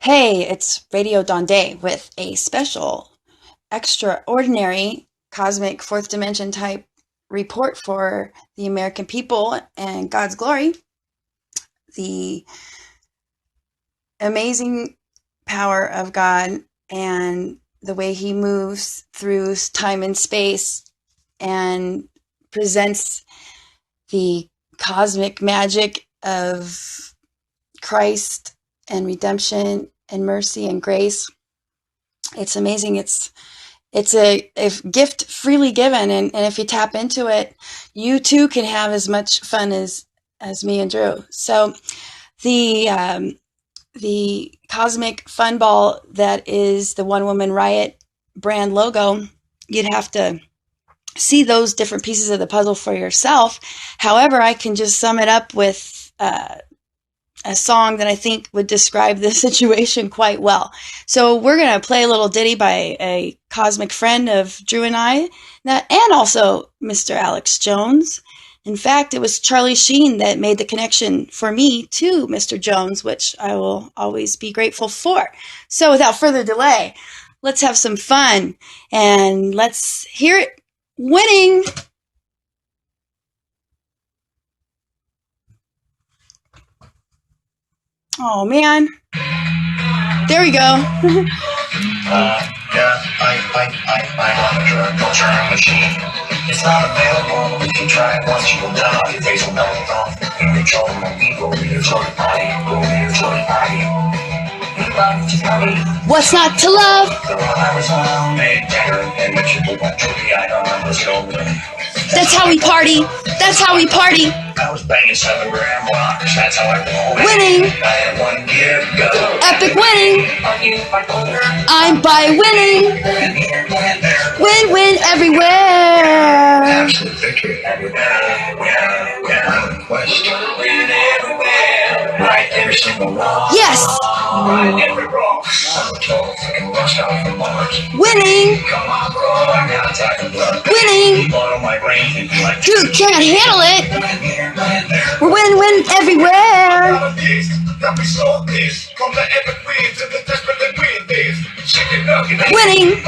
Hey, it's Radio Dawn Day with a special, extraordinary, cosmic fourth dimension type report for the American people and God's glory. The amazing power of God and the way He moves through time and space and presents the cosmic magic of Christ and redemption and mercy and grace. It's amazing. It's a gift freely given, and if you tap into it, you too can have as much fun as me and Drew. So the cosmic fun ball that is the One Woman Riot brand logo, you'd have to see those different pieces of the puzzle for yourself. However, I can just sum it up with a song that I think would describe the situation quite well. So we're going to play a little ditty by a cosmic friend of Drew and I, and also Mr. Alex Jones. In fact, it was Charlie Sheen that made the connection for me to Mr. Jones, which I will always be grateful for. So without further delay, let's have some fun and let's hear it. Winning! Oh man. There we go. I'm on a drug culture machine. It's not available. If you try it once, you will die. Your face will melt off. In control of my ego, your total body, your total body. What's not to love? The one I was on, made better, and what you want to be, I don't know, let's go. That's how we party. That's how we party. I was banging 7-gram rocks, that's how I roll. Winning. I had one gear, go. Epic winning. I'm by winning. Win, win everywhere. Absolute victory everywhere. I'm in quest. Win everywhere. Right every single wall. Yes. Right every rock. I'm a total fucking rock star from Mars. Winning. Come on, bro. I'm not talking blood. Winning. Blood on my brain. Like Dude, can't handle it. We're win, win everywhere. Got me so pissed. From the epic wins to the desperate win days. Chicken nugget. Winning.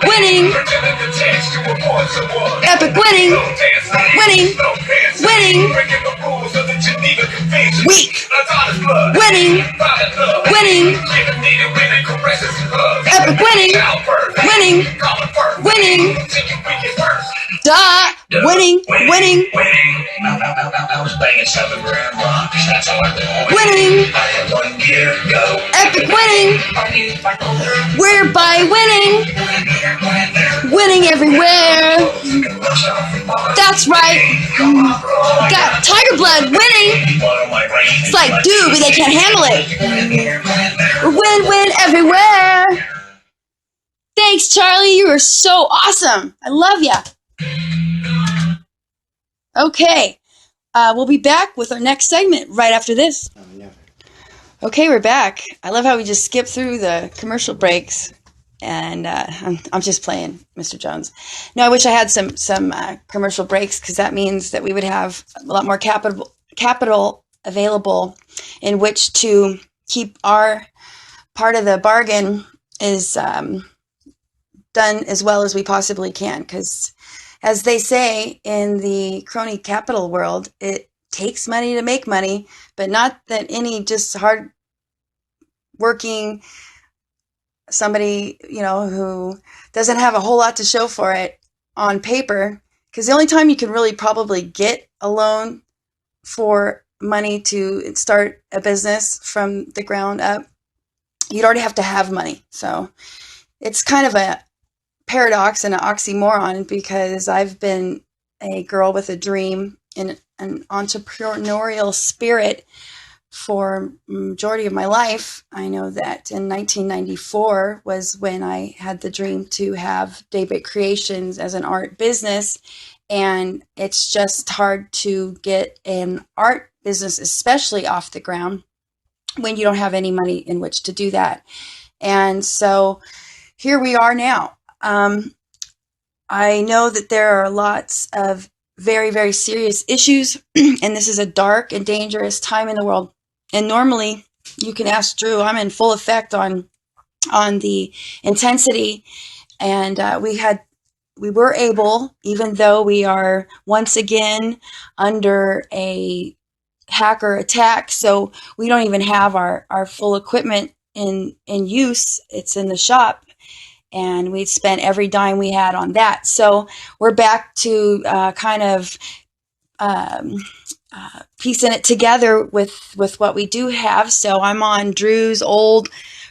Winning. Pretending to dance to a voice of one. Epic winning. Winning. Winning. Breaking the rules of the Geneva Convention. Weak. Adonna's blood. Winning. Violent love. Winning. Giving needed women caresses and hugs. Epic winning. Childbirth. Winning. Common birth. Winning. Till you weak at first. Duh. Winning. Winning. I was banging 7-gram rocks. That's how I roll. Winning. I had one gear, go. Epic winning. We're by winning. Winning everywhere. That's right. Got tiger blood. Winning. It's like, dude, but they can't handle it. Win, win everywhere. Thanks, Charlie. You are so awesome. I love ya. Okay. We'll be back with our next segment right after this. Okay, we're back. I love how we just skip through the commercial breaks, and I'm just playing Mr. Jones. No, I wish I had some commercial breaks, because that means that we would have a lot more capital available in which to keep our part of the bargain is done as well as we possibly can, because as they say in the crony capital world, it takes money to make money, but not that any just hard working somebody, who doesn't have a whole lot to show for it on paper, because the only time you can really probably get a loan for money to start a business from the ground up, you'd already have to have money. So it's kind of a paradox and an oxymoron, because I've been a girl with a dream and an entrepreneurial spirit for majority of my life. I know that in 1994 was when I had the dream to have Daybreak Creations as an art business, and it's just hard to get an art business, especially off the ground, when you don't have any money in which to do that. And so here we are now. I know that there are lots of very, very serious issues, and this is a dark and dangerous time in the world. And normally You can ask Drew. I'm in full effect on the intensity, and we were able, even though we are once again under a hacker attack, so we don't even have our full equipment in use. It's in the shop, and we spent every dime we had on that. So we're back to kind of um, piecing it together with what we do have. So I'm on Drew's old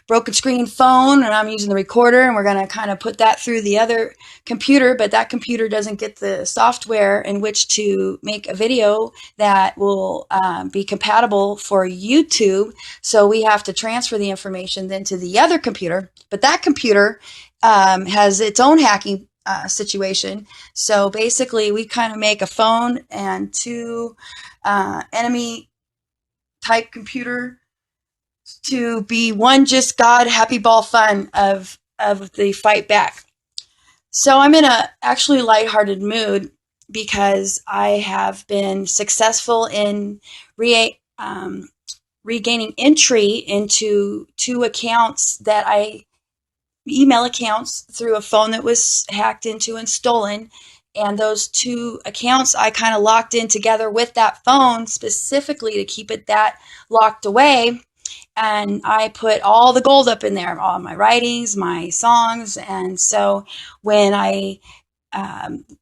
broken screen phone, and I'm using the recorder, and we're going to kind of put that through the other computer, but that computer doesn't get the software in which to make a video that will be compatible for YouTube. So we have to transfer the information then to the other computer, but that computer has its own hacking situation. So basically we kind of make a phone and two enemy type computer to be one just God happy ball fun of the fight back. So I'm in a actually lighthearted mood because I have been successful in regaining entry into two accounts that email accounts through a phone that was hacked into and stolen. And those two accounts I kind of locked in together with that phone specifically to keep it that locked away. And I put all the gold up in there, all my writings, my songs. And so when I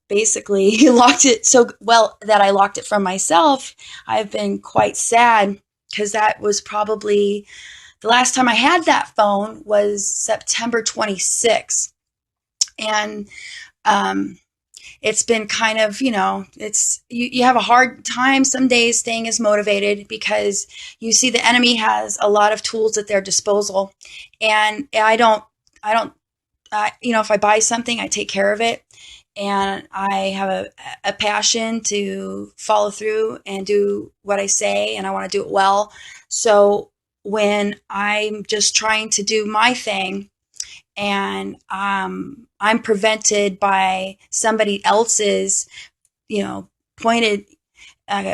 basically locked it so well that I locked it from myself, I've been quite sad because that was probably the last time I had that phone was September 26th. And it's been kind of, it's you have a hard time some days staying as motivated because you see the enemy has a lot of tools at their disposal. And I don't, if I buy something, I take care of it. And I have a passion to follow through and do what I say, and I want to do it well. So when I'm just trying to do my thing and I'm prevented by somebody else's, pointed,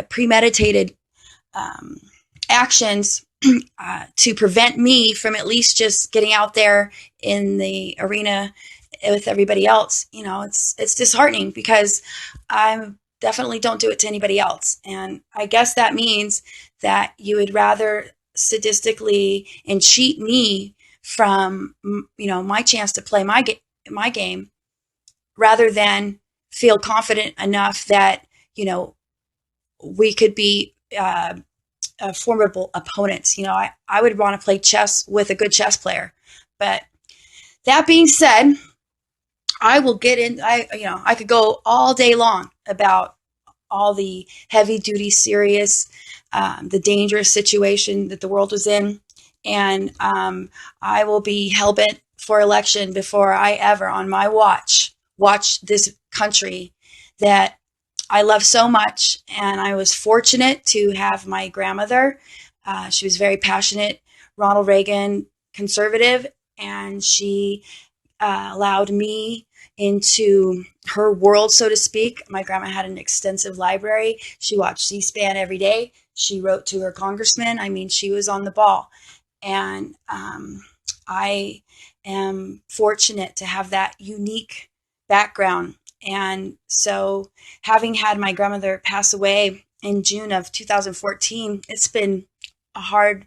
premeditated um, actions to prevent me from at least just getting out there in the arena with everybody else, it's disheartening because I definitely don't do it to anybody else. And I guess that means that you would rather sadistically and cheat me from, my chance to play my game rather than feel confident enough that, we could be formidable opponents. I would want to play chess with a good chess player. But that being said, I will get in. I could go all day long about all the heavy duty, serious, the dangerous situation that the world was in. And I will be hell bent for election before I ever, on my watch this country that I love so much. And I was fortunate to have my grandmother. She was very passionate, Ronald Reagan conservative, and she allowed me into her world, so to speak. My grandma had an extensive library. She watched C-SPAN every day. She wrote to her congressman. I mean, she was on the ball. And I am fortunate to have that unique background. And so having had my grandmother pass away in June of 2014, it's been a hard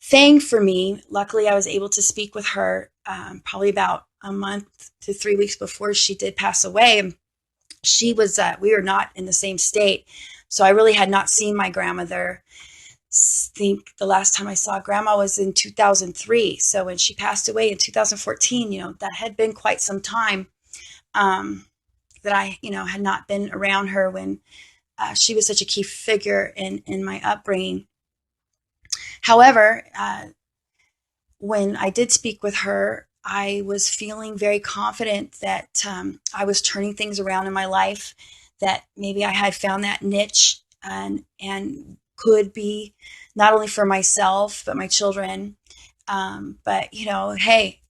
thing for me. Luckily, I was able to speak with her probably about a month to 3 weeks before she did pass away. She was, we were not in the same state. So I really had not seen my grandmother. I think the last time I saw grandma was in 2003. So when she passed away in 2014, that had been quite some time that I, had not been around her when she was such a key figure in my upbringing. However, when I did speak with her, I was feeling very confident that I was turning things around in my life, that maybe I had found that niche and could be not only for myself, but my children. But, hey,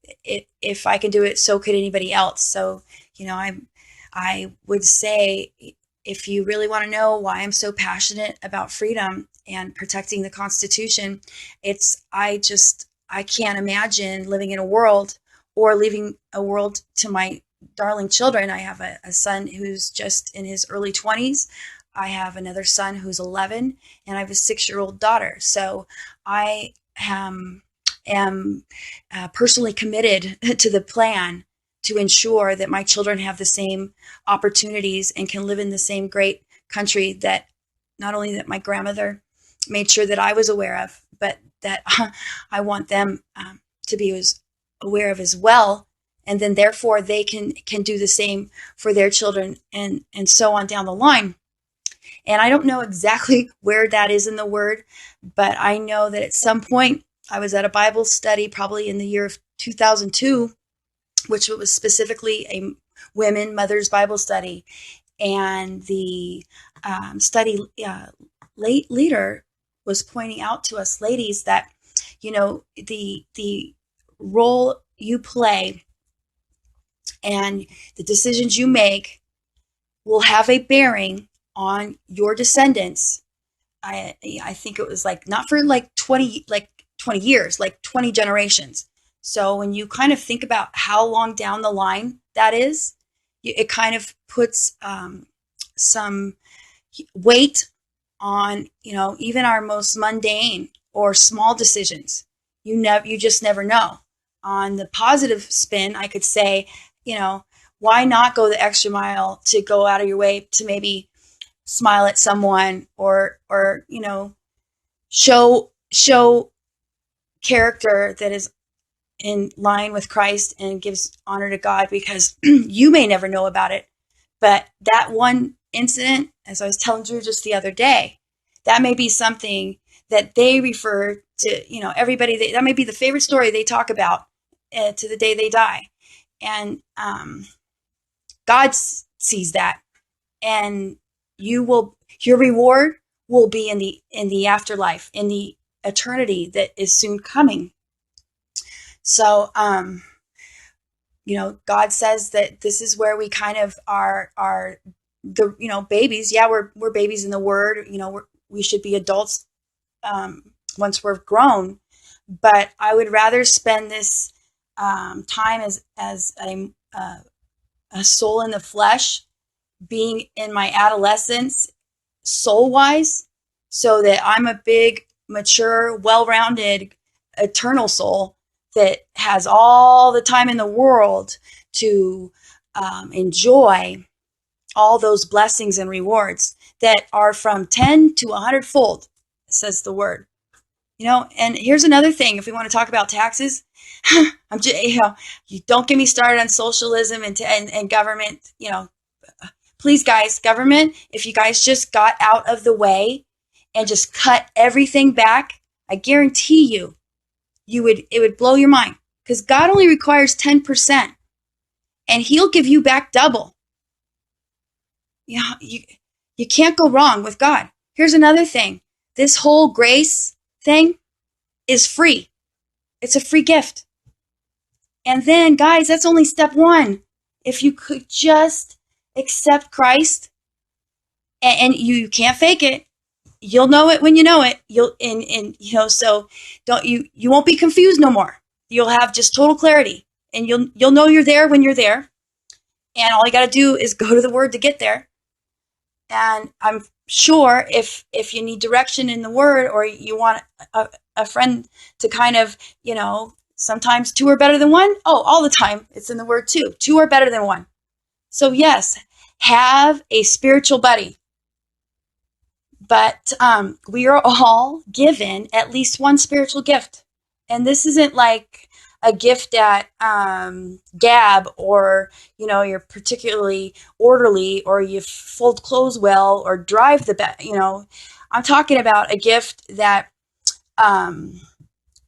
if I can do it, so could anybody else. So, I would say if you really want to know why I'm so passionate about freedom and protecting the Constitution. I can't imagine living in a world or leaving a world to my darling children. I have a son who's just in his early 20s. I have another son who's 11, and I have a 6-year-old daughter. So I am personally committed to the plan to ensure that my children have the same opportunities and can live in the same great country that not only that my grandmother made sure that I was aware of, but that I want them to be as aware of as well. And then therefore they can do the same for their children, and so on down the line. And I don't know exactly where that is in the word, but I know that at some point I was at a Bible study, probably in the year of 2002, which was specifically a women mothers Bible study. And the study leader was pointing out to us ladies that, the role you play and the decisions you make will have a bearing on your descendants. I think it was not for 20 years, 20 generations. So when you kind of think about how long down the line that is, it kind of puts some weight on, even our most mundane or small decisions. You just never know. On the positive spin, I could say, why not go the extra mile to go out of your way to maybe smile at someone or show character that is in line with Christ and gives honor to God, because you may never know about it, but that one incident, as I was telling Drew just the other day, that may be something that they refer to, everybody, that may be the favorite story they talk about to the day they die. And God sees that, and your reward will be in the afterlife, in the eternity that is soon coming. So, God says that this is where we kind of are the, babies. Yeah, we're babies in the Word. We should be adults once we're grown. But I would rather spend this time as a soul in the flesh, being in my adolescence, soul-wise, so that I'm a big, mature, well-rounded, eternal soul that has all the time in the world to enjoy all those blessings and rewards that are from 10 to 100-fold, says the word. And here's another thing, if we want to talk about taxes, I'm just, you don't get me started on socialism and government, please guys, government, if you guys just got out of the way and just cut everything back, I guarantee you, it would blow your mind, because God only requires 10%, and He'll give you back double. You can't go wrong with God. Here's another thing. This whole grace thing is free. It's a free gift. And then, guys, that's only step one. If you could just accept Christ, and you can't fake it. You'll know it when you know it. So you won't be confused no more. You'll have just total clarity, and you'll know you're there when you're there. And all you got to do is go to the Word to get there. And I'm sure if you need direction in the Word, or you want a friend to kind of, sometimes two are better than one. Oh, all the time it's in the Word too. Two are better than one. So yes, have a spiritual buddy. But we are all given at least one spiritual gift. And this isn't like a gift at Gab, or, you're particularly orderly, or you fold clothes well, or drive the best. I'm talking about a gift that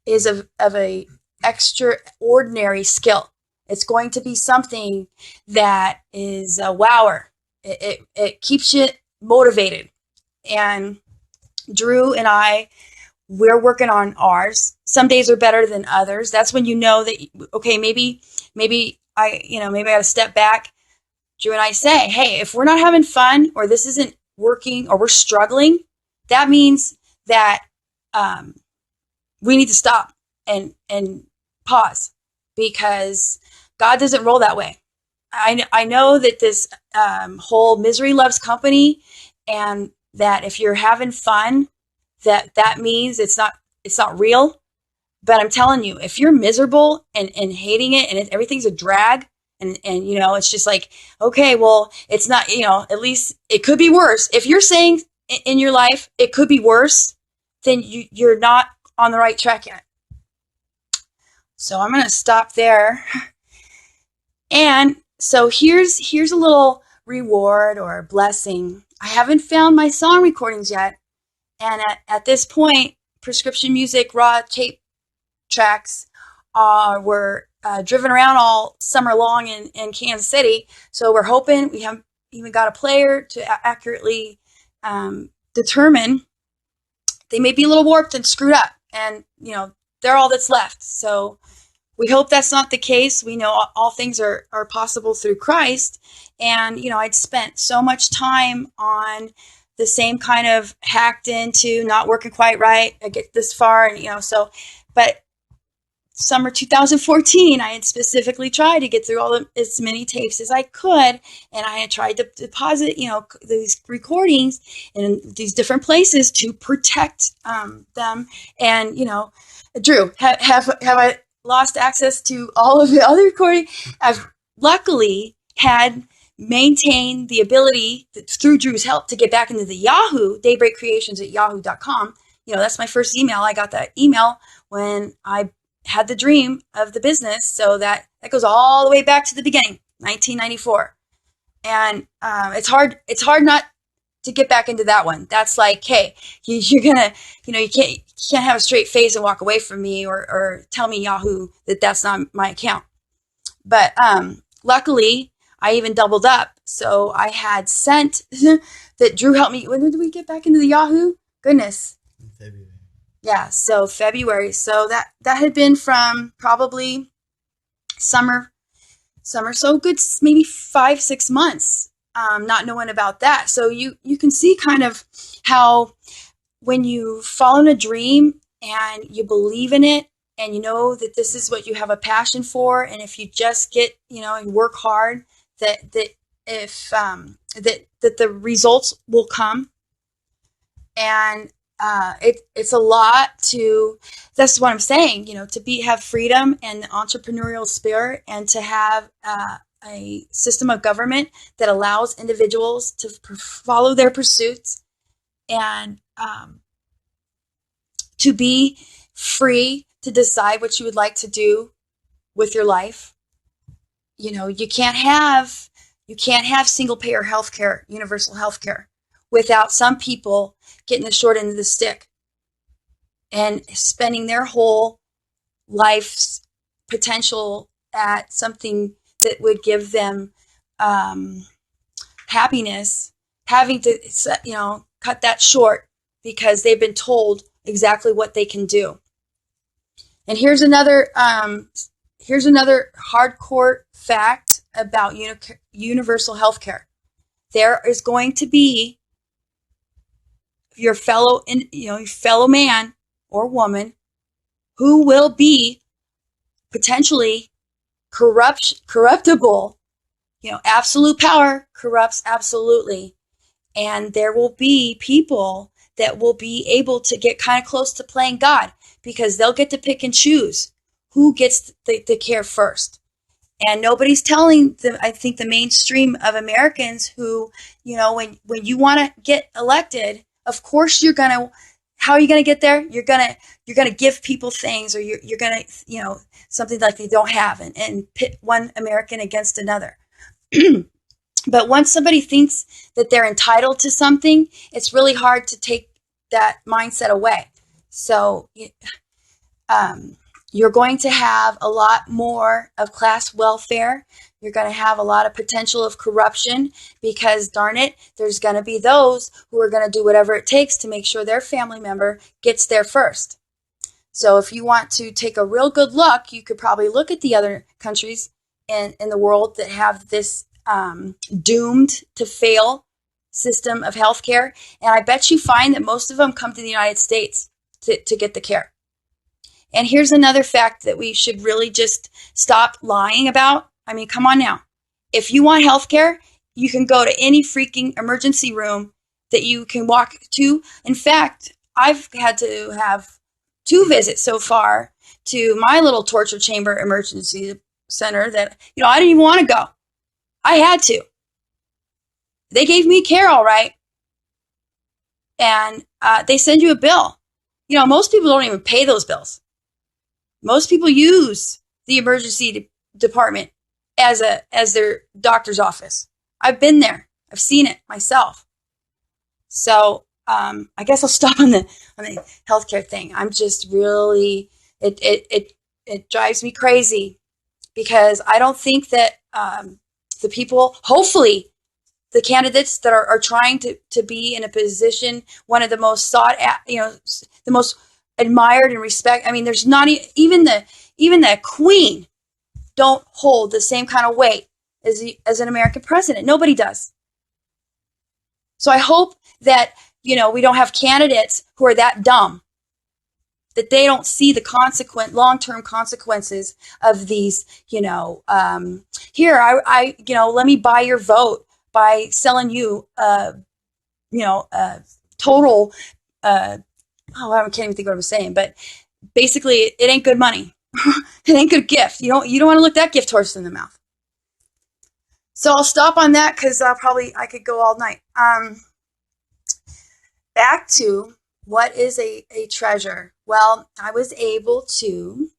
is of a extraordinary skill. It's going to be something that is a wower. It keeps you motivated. And Drew and we're working on ours. Some days are better than others. That's when you know that, okay, maybe I got to step back. Drew and I say, hey, if we're not having fun, or this isn't working, or we're struggling, that means that we need to stop and pause, because God doesn't roll that way. I know that this whole misery loves company, and that if you're having fun, that means it's not real. But I'm telling you, if you're miserable and hating it, and everything's a drag, and it's just like, okay, well, it's not, at least it could be worse. If you're saying in your life it could be worse, then you're not on the right track yet. So I'm going to stop there. And so here's a little reward or blessing. I haven't found my song recordings yet. And at this point, prescription music, raw tape tracks were driven around all summer long in Kansas City. So we're hoping we haven't even got a player to accurately determine. They may be a little warped and screwed up, and they're all that's left. So we hope that's not the case. We know all things are possible through Christ. And I'd spent so much time on the same kind of hacked into, not working quite right. I get this far, and but summer 2014, I had specifically tried to get through as many tapes as I could, and I had tried to deposit, these recordings in these different places to protect them. And Drew, have I lost access to all of the other recording? I've luckily had maintained the ability through Drew's help to get back into the Yahoo, daybreakcreations@yahoo.com. That's my first email. I got that email when I had the dream of the business. So that goes all the way back to the beginning, 1994. And it's hard not to get back into that one. That's like, hey, you're gonna, you can't have a straight face and walk away from me, or tell me, Yahoo, that's not my account. But luckily, I even doubled up. So I had sent that Drew helped me. When did we get back into the Yahoo? Goodness. February. Yeah, so February. So that had been from probably summer. So good, maybe 5-6 months, not knowing about that. So you can see kind of how when you fall in a dream and you believe in it, and you know that this is what you have a passion for, and if you just get, and work hard, that the results will come. And it's a lot to, that's what I'm saying, to have freedom and the entrepreneurial spirit, and to have a system of government that allows individuals to follow their pursuits, and to be free to decide what you would like to do with your life. You can't have single payer healthcare, universal healthcare, without some people getting the short end of the stick and spending their whole life's potential at something that would give them happiness, having to cut that short because they've been told exactly what they can do. And here's another hardcore fact about universal healthcare. There is going to be your fellow man or woman who will be potentially corruptible. Absolute power corrupts absolutely. And there will be people that will be able to get kind of close to playing God, because they'll get to pick and choose who gets the care first. And nobody's telling them, I think, the mainstream of Americans who, when you want to get elected, of course how are you going to get there? You're going to give people things, or you're going to, something like they don't have, and pit one American against another. But once somebody thinks that they're entitled to something, it's really hard to take that mindset away. So, you're going to have a lot more of class welfare. You're going to have a lot of potential of corruption, because, darn it, there's going to be those who are going to do whatever it takes to make sure their family member gets there first. So if you want to take a real good look, you could probably look at the other countries in the world that have this doomed to fail system of healthcare, and I bet you find that most of them come to the United States to get the care. And here's another fact that we should really just stop lying about. I mean, come on now. If you want healthcare, you can go to any freaking emergency room that you can walk to. In fact, I've had to have 2 visits so far to my little torture chamber emergency center that, I didn't even want to go. I had to. They gave me care all right. And they send you a bill. Most people don't even pay those bills. Most people use the emergency department as their doctor's office. I've been there. I've seen it myself. So I guess I'll stop on the healthcare thing. I'm just really it drives me crazy because I don't think that the people, hopefully, the candidates that are trying to be in a position, one of the most sought at, the most admired and respect. I mean, there's not even the queen don't hold the same kind of weight as an American president. Nobody does. So I hope that, we don't have candidates who are that dumb that they don't see the long-term consequences of these, here, let me buy your vote by selling you, total, I can't even think what I'm saying, but basically it ain't good money. It ain't good gift. You don't want to look that gift horse in the mouth. So I'll stop on that because I could go all night. Back to what is a treasure. Well, I was able to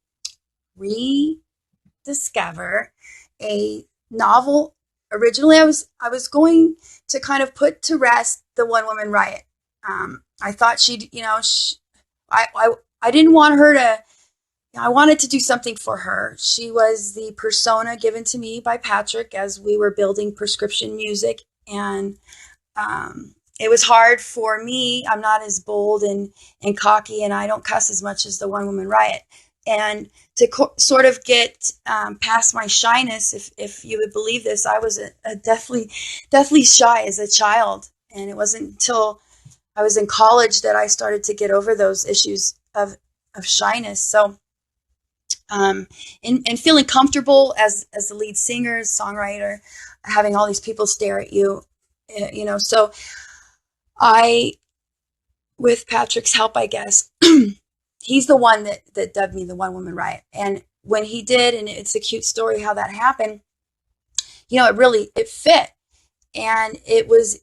rediscover a novel. Originally, I was going to kind of put to rest the one woman riot. I thought she'd, I didn't want her to. I wanted to do something for her. She was the persona given to me by Patrick as we were building prescription music, and it was hard for me. I'm not as bold and cocky, and I don't cuss as much as the one woman riot. And to sort of get past my shyness, if you would believe this, I was a deathly shy as a child, and it wasn't until I was in college that I started to get over those issues of shyness. So, and feeling comfortable as the lead singer, songwriter, having all these people stare at you, So I, with Patrick's help, I guess, he's the one that dubbed me the one woman riot. And when he did, and it's a cute story how that happened, it fit, and it was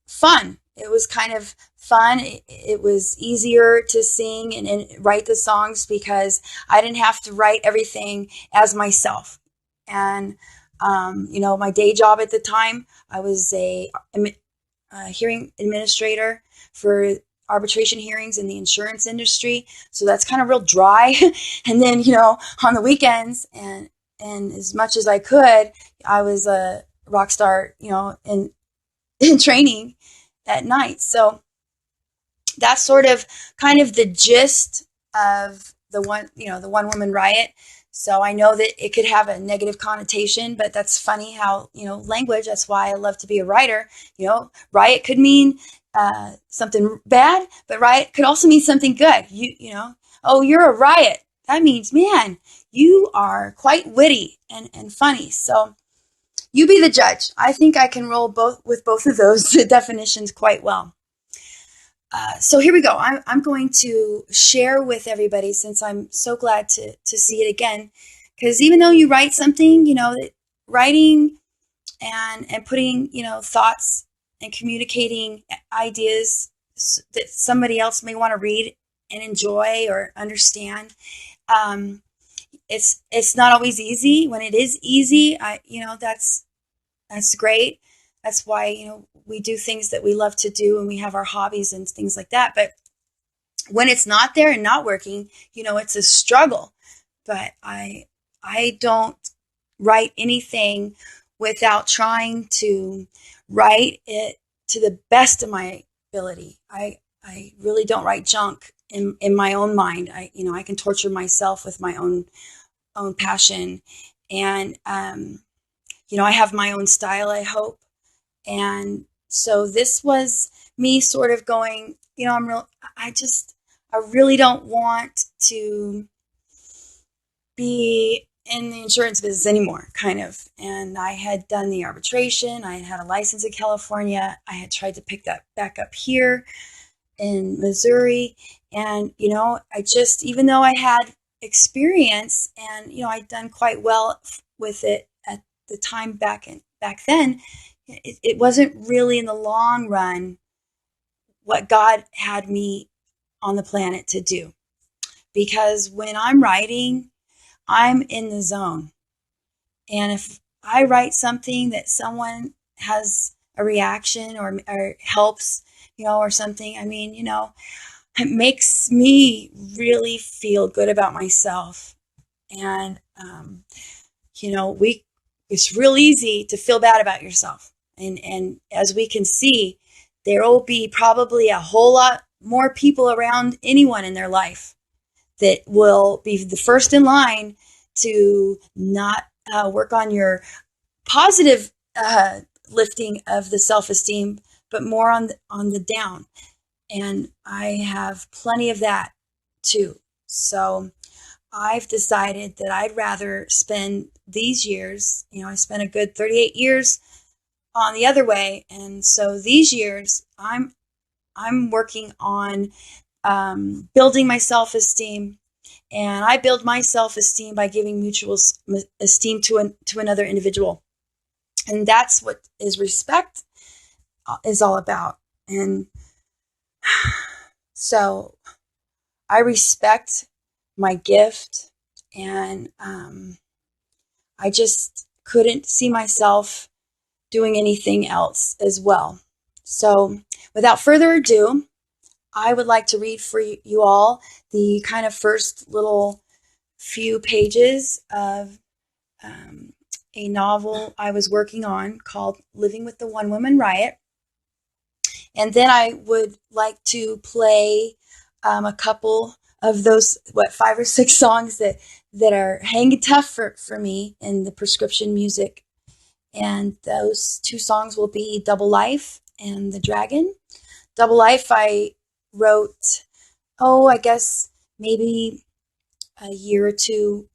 fun. It was kind of fun. It was easier to sing and write the songs because I didn't have to write everything as myself. And, my day job at the time, I was a hearing administrator for arbitration hearings in the insurance industry. So that's kind of real dry. And then, on the weekends and as much as I could, I was a rock star, in training at night. So that's sort of kind of the gist of the one woman riot. So I know that it could have a negative connotation, but that's funny how, language, that's why I love to be a writer. Riot could mean something bad, but riot could also mean something good. Oh, you're a riot. That means, man, you are quite witty and funny. So you be the judge. I think I can roll with both of those definitions quite well. So here we go. I'm going to share with everybody, since I'm so glad to see it again, because even though you write something, that writing and putting, thoughts and communicating ideas that somebody else may want to read and enjoy or understand, it's not always easy. When it is easy, that's great. That's why, we do things that we love to do and we have our hobbies and things like that. But when it's not there and not working, it's a struggle. But I don't write anything without trying to write it to the best of my ability. I really don't write junk in my own mind. I can torture myself with my own passion. And, I have my own style, I hope. And So this was me sort of going, I really don't want to be in the insurance business anymore, kind of. And I had done the arbitration. I had a license in California. I had tried to pick that back up here in Missouri. And, even though I had experience and, I'd done quite well with it at the time back then, it wasn't really in the long run what God had me on the planet to do. Because when I'm writing, I'm in the zone. And if I write something that someone has a reaction or helps, or something, it makes me really feel good about myself. And, it's real easy to feel bad about yourself. And as we can see, there will be probably a whole lot more people around anyone in their life that will be the first in line to not work on your positive lifting of the self-esteem, but more on the down. And I have plenty of that too. So I've decided that I'd rather spend these years, I spent a good 38 years on the other way. And so these years I'm working on building my self-esteem. And I build my self-esteem by giving mutual esteem to another individual. And that's what respect is all about. And so I respect my gift, and I just couldn't see myself doing anything else as well. So without further ado, I would like to read for you all the kind of first little few pages of a novel I was working on called Living with the One Woman Riot. And then I would like to play a couple of those, 5 or 6 songs that are hanging tough for me in the prescription music. And those 2 songs will be Double Life and The Dragon. Double Life I wrote, I guess maybe a year or two.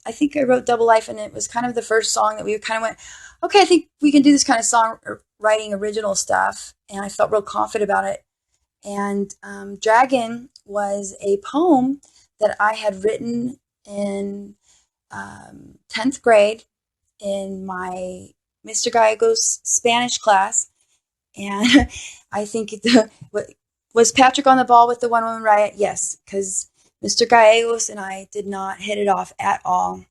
I think I wrote Double Life, and it was kind of the first song that we kind of went, okay, I think we can do this kind of song writing original stuff. And I felt real confident about it. And Dragon was a poem that I had written in 10th grade in my Mr. Gallegos Spanish class. And I think was Patrick on the ball with the One Woman Riot? Yes, because Mr. Gallegos and I did not hit it off at all.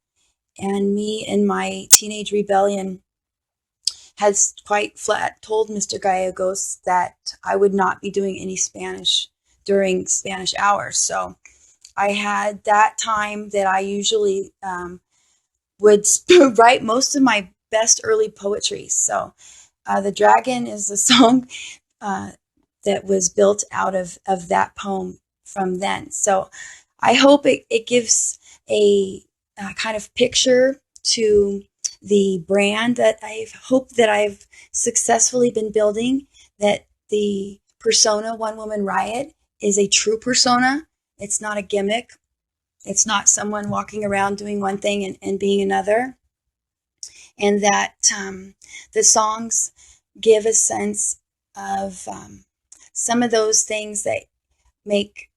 And me and my teenage rebellion had quite flat told Mr. Gallegos that I would not be doing any Spanish during Spanish hours. So I had that time that I usually would write most of my best early poetry. So The Dragon is a song that was built out of that poem from then. So I hope it gives a kind of picture to the brand that I've successfully been building, that the persona One Woman Riot is a true persona. It's not a gimmick. It's not someone walking around doing one thing and being another. And that the songs give a sense of some of those things that make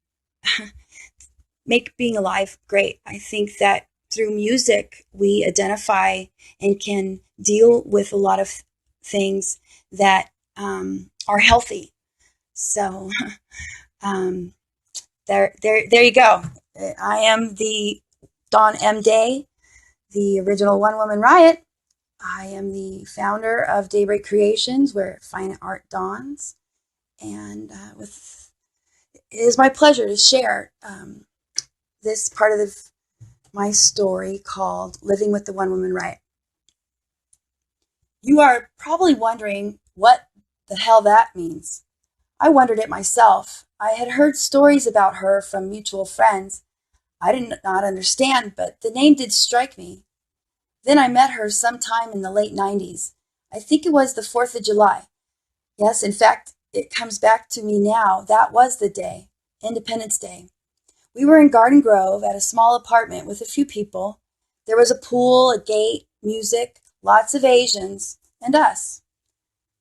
being alive great. I think that through music, we identify and can deal with a lot of things that are healthy. So there you go. I am the Dawn M. Day, the original One Woman Riot. I am the founder of Daybreak Creations, where fine art dawns. And it is my pleasure to share this part of my story called Living with the One Woman Riot. You are probably wondering what the hell that means. I wondered it myself. I had heard stories about her from mutual friends. I did not understand, but the name did strike me. Then I met her sometime in the late 90s. I think it was the 4th of July. Yes, in fact, it comes back to me now. That was the day, Independence Day. We were in Garden Grove at a small apartment with a few people. There was a pool, a gate, music, lots of Asians, and us.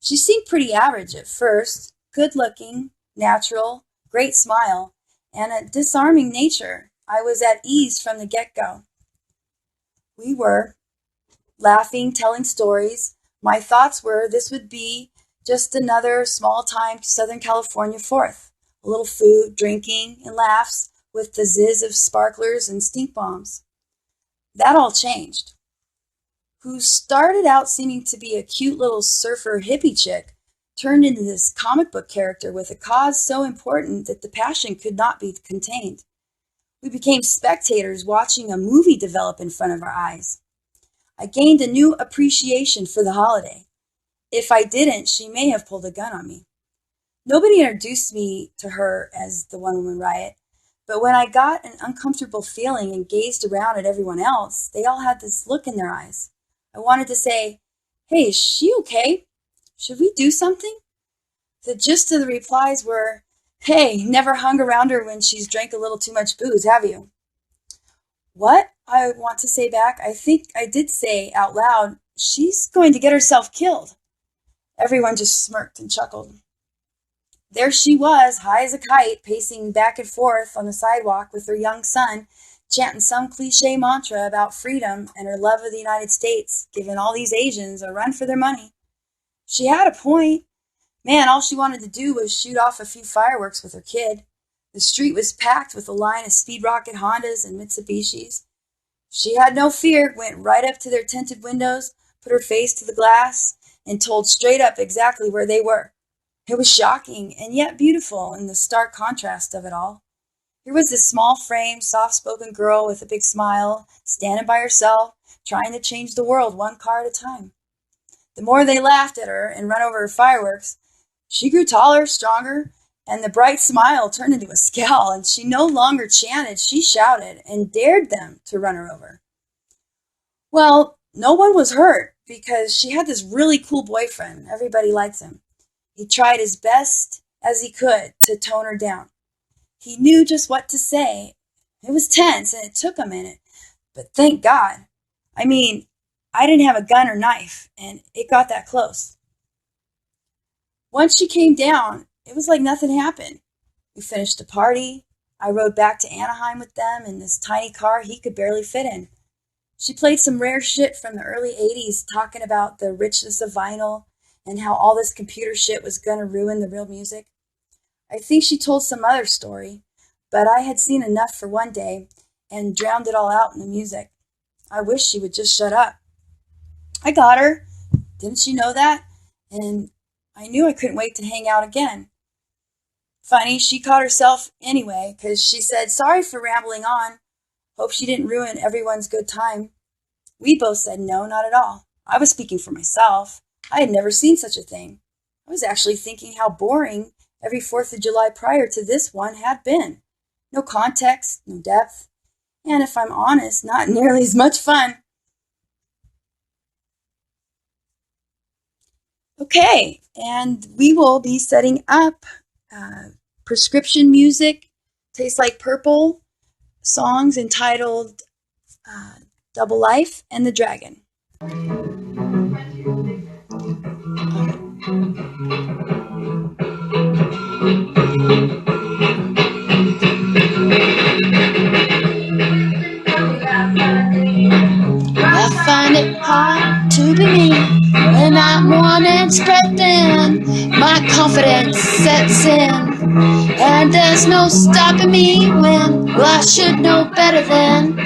She seemed pretty average at first, good looking, natural, great smile, and a disarming nature. I was at ease from the get go. We were laughing, telling stories. My thoughts were this would be just another small time Southern California 4th. A little food, drinking, and laughs with the zizz of sparklers and stink bombs. That all changed. Who started out seeming to be a cute little surfer hippie chick turned into this comic book character with a cause so important that the passion could not be contained. We became spectators watching a movie develop in front of our eyes. I gained a new appreciation for the holiday. If I didn't, she may have pulled a gun on me. Nobody introduced me to her as the One Woman Riot, but when I got an uncomfortable feeling and gazed around at everyone else, they all had this look in their eyes. I wanted to say, "Hey, is she okay? Should we do something?" The gist of the replies were, "Hey, never hung around her when she's drank a little too much booze, have you?" What? I want to say back, I think I did say out loud, "She's going to get herself killed." Everyone just smirked and chuckled. There she was, high as a kite, pacing back and forth on the sidewalk with her young son, chanting some cliche mantra about freedom and her love of the United States, giving all these Asians a run for their money. She had a point. Man, all she wanted to do was shoot off a few fireworks with her kid. The street was packed with a line of speed rocket Hondas and Mitsubishis. She had no fear, went right up to their tinted windows, put her face to the glass, and told straight up exactly where they were. It was shocking and yet beautiful in the stark contrast of it all. Here was this small-framed, soft-spoken girl with a big smile, standing by herself, trying to change the world one car at a time. The more they laughed at her and run over her fireworks, she grew taller, stronger, and the bright smile turned into a scowl, and she no longer chanted, she shouted, and dared them to run her over. Well, no one was hurt, because she had this really cool boyfriend. Everybody likes him. He tried his best as he could to tone her down. He knew just what to say. It was tense, and it took a minute, but thank God. I mean, I didn't have a gun or knife, and it got that close. Once she came down, it was like nothing happened. We finished the party. I rode back to Anaheim with them in this tiny car he could barely fit in. She played some rare shit from the early 80s, talking about the richness of vinyl and how all this computer shit was going to ruin the real music. I think she told some other story, but I had seen enough for one day and drowned it all out in the music. I wish she would just shut up. I got her. Didn't she know that? And I knew I couldn't wait to hang out again. Funny, she caught herself anyway, because she said, "Sorry for rambling on. Hope she didn't ruin everyone's good time." We both said no, not at all. I was speaking for myself. I had never seen such a thing. I was actually thinking how boring every 4th of July prior to this one had been. No context, no depth, and if I'm honest, not nearly as much fun. Okay, and we will be setting up prescription music, Tastes Like Purple, songs entitled Double Life and the Dragon. I find it hard to be me when I'm worn and spread thin. My confidence sets in, and there's no stopping me when, well, I should know better than.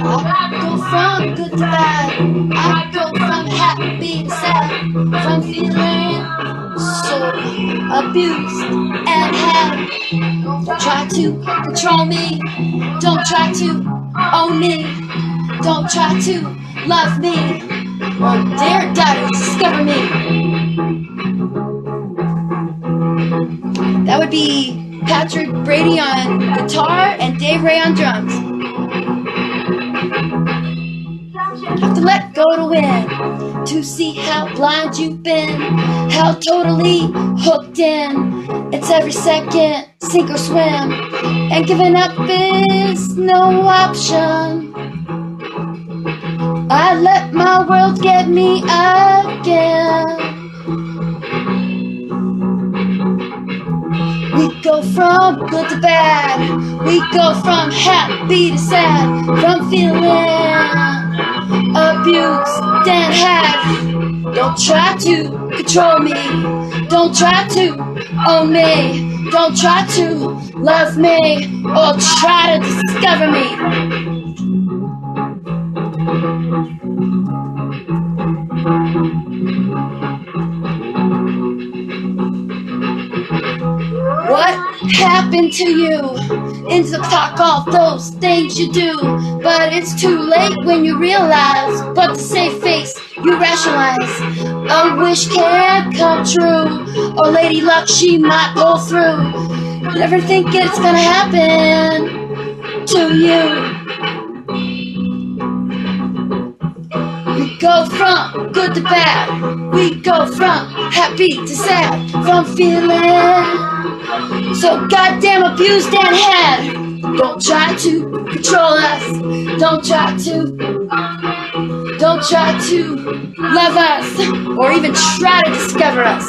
I go from good to bad, I go from happy to sad, from feeling so abused and had. Don't try to control me, don't try to own me, don't try to love me, or dare to discover me. That would be Patrick Brady on guitar and Dave Ray on drums. go to win, to see how blind you've been, how totally hooked in. It's every second, sink or swim, and giving up is no option. I let my world get me again. We go from good to bad, we go from happy to sad, from feeling abused and had. Don't try to control me, don't try to own me, don't try to love me, or try to discover me. What happened to you? Ends up talk all those things you do, but it's too late when you realize. But to save face, you rationalize. A wish can't come true, or Lady Luck, she might pull through. You never think it's gonna happen to you. We go from good to bad, we go from happy to sad, from feeling so goddamn abused and had. Don't try to control us, don't try to love us, or even try to discover us.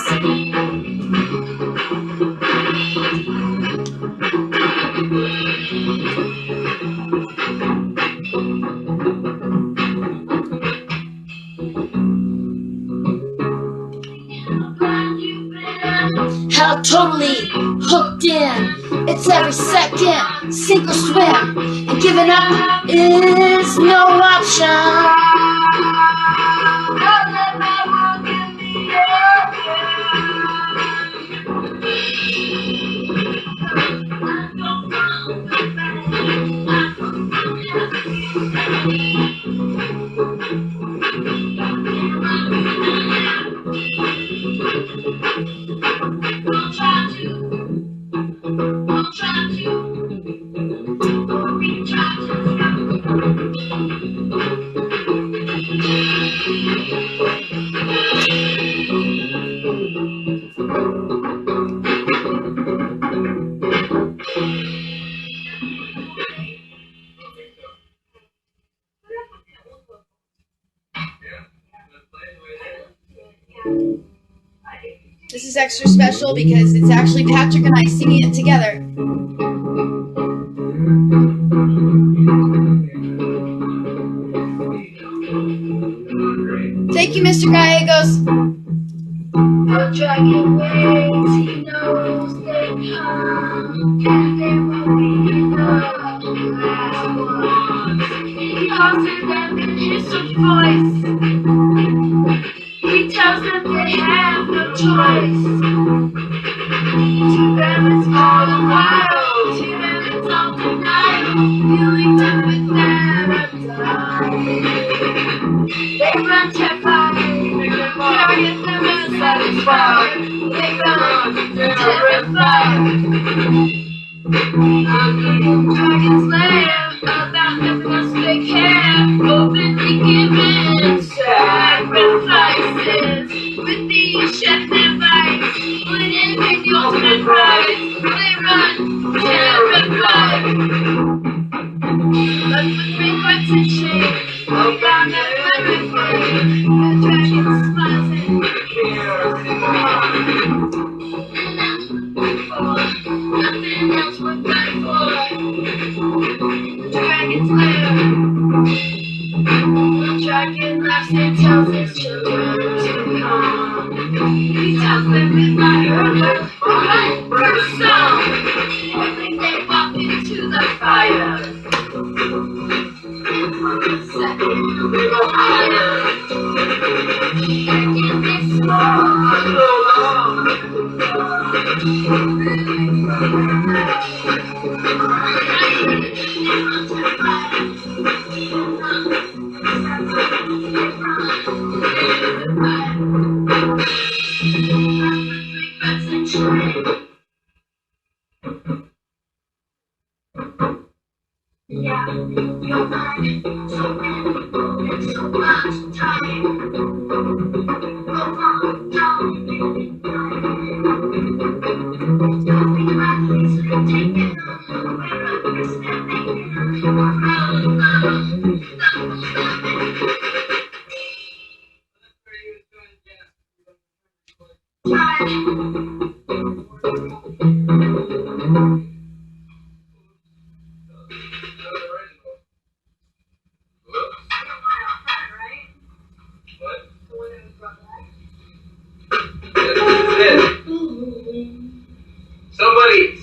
How totally hooked in, it's every second, sink or swim, and giving up is no option. This is extra special because it's actually Patrick and I singing it together. Thank you, Mr. Gallegos. The dragon waits, he knows they come, and they will be the last ones. He calls to them in his voice. He tells them they have no choice. To them it's all a while, to them it's all denial, feeling done with them, they run terrified, curious and unsatisfied, they run terrified. Dragons lair about nothing else they care, openly giving sacrifices. With these chefs and bites, wouldn't pick the ultimate prize. They run terrified. But with regrets and shame, about everything, the dragon smiles and cares nothing else worth dying for. The dragon's lair. The dragon laughs and tells his children to come. He tells them in my earth, alright, first song. Quickly they walk into the fire. Second, we go higher. And in this yeah, you're mine, so many, so much time. Go on, don't be don't be reckless and take it. We're understanding.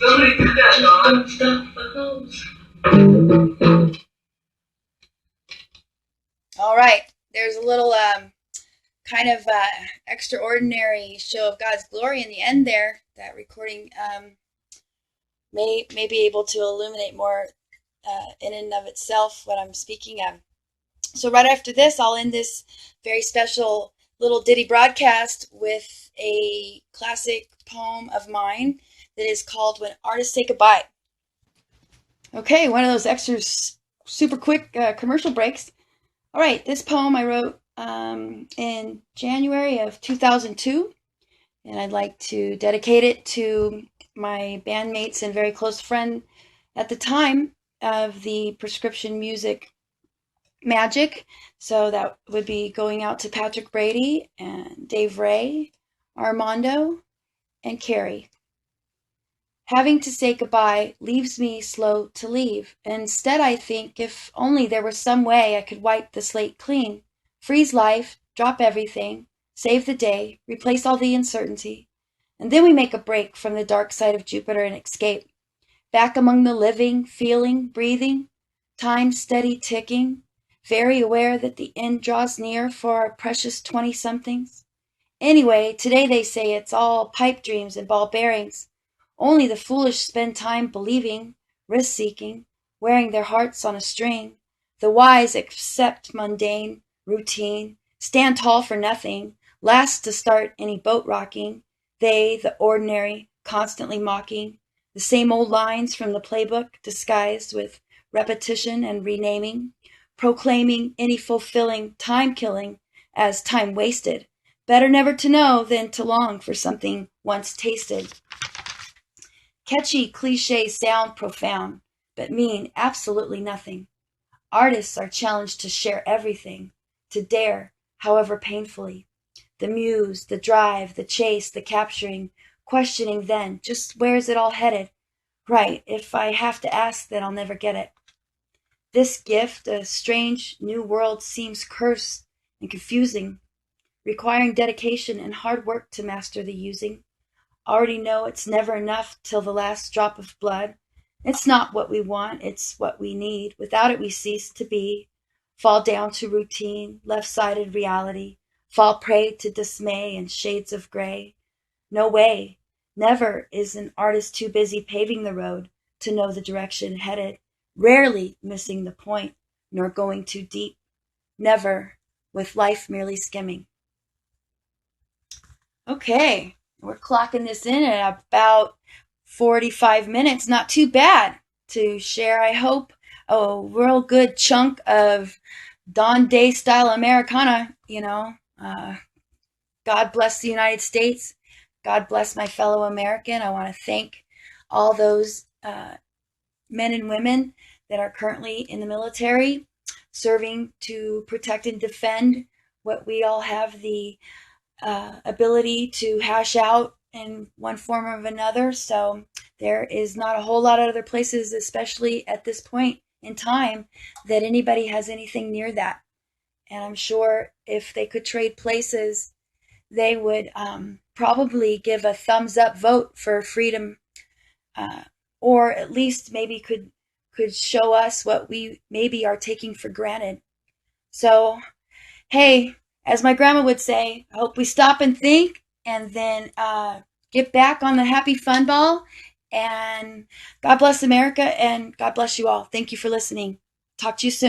Somebody do that, Don. All right, there's a little kind of extraordinary show of God's glory in the end there. That recording may be able to illuminate more in and of itself what I'm speaking of. So right after this, I'll end this very special little ditty broadcast with a classic poem of mine that is called When Artists Say Goodbye. Okay, one of those extra super quick commercial breaks. All right, this poem I wrote in January of 2002, and I'd like to dedicate it to my bandmates and very close friend at the time of the prescription music magic. So that would be going out to Patrick Brady and Dave Ray, Armando, and Carrie. Having to say goodbye leaves me slow to leave. Instead, I think if only there were some way I could wipe the slate clean, freeze life, drop everything, save the day, replace all the uncertainty, and then we make a break from the dark side of Jupiter and escape. Back among the living, feeling, breathing, time steady ticking, very aware that the end draws near for our precious 20-somethings. Anyway, today they say it's all pipe dreams and ball bearings. Only the foolish spend time believing, risk-seeking, wearing their hearts on a string. The wise accept mundane, routine, stand tall for nothing, last to start any boat rocking. They, the ordinary, constantly mocking, the same old lines from the playbook disguised with repetition and renaming, proclaiming any fulfilling time-killing as time wasted. Better never to know than to long for something once tasted. Catchy cliches sound profound, but mean absolutely nothing. Artists are challenged to share everything, to dare, however painfully. The muse, the drive, the chase, the capturing, questioning then, just where's it all headed? Right, if I have to ask, then I'll never get it. This gift, a strange new world, seems cursed and confusing, requiring dedication and hard work to master the using. Already know it's never enough till the last drop of blood. It's not what we want, it's what we need. Without it we cease to be, fall down to routine, left-sided reality, fall prey to dismay and shades of gray. No way, never is an artist too busy paving the road to know the direction headed, rarely missing the point, nor going too deep. Never, with life merely skimming. Okay, we're clocking this in at about 45 minutes. Not too bad to share, I hope, a real good chunk of Don Day style Americana, God bless the United States. God bless my fellow American. I want to thank all those men and women that are currently in the military serving to protect and defend what we all have the ability to hash out in one form or another. So there is not a whole lot of other places, especially at this point in time, that anybody has anything near that. And I'm sure if they could trade places, they would probably give a thumbs up vote for freedom, or at least maybe could show us what we maybe are taking for granted. So, hey, as my grandma would say, I hope we stop and think and then get back on the happy fun ball. And God bless America and God bless you all. Thank you for listening. Talk to you soon.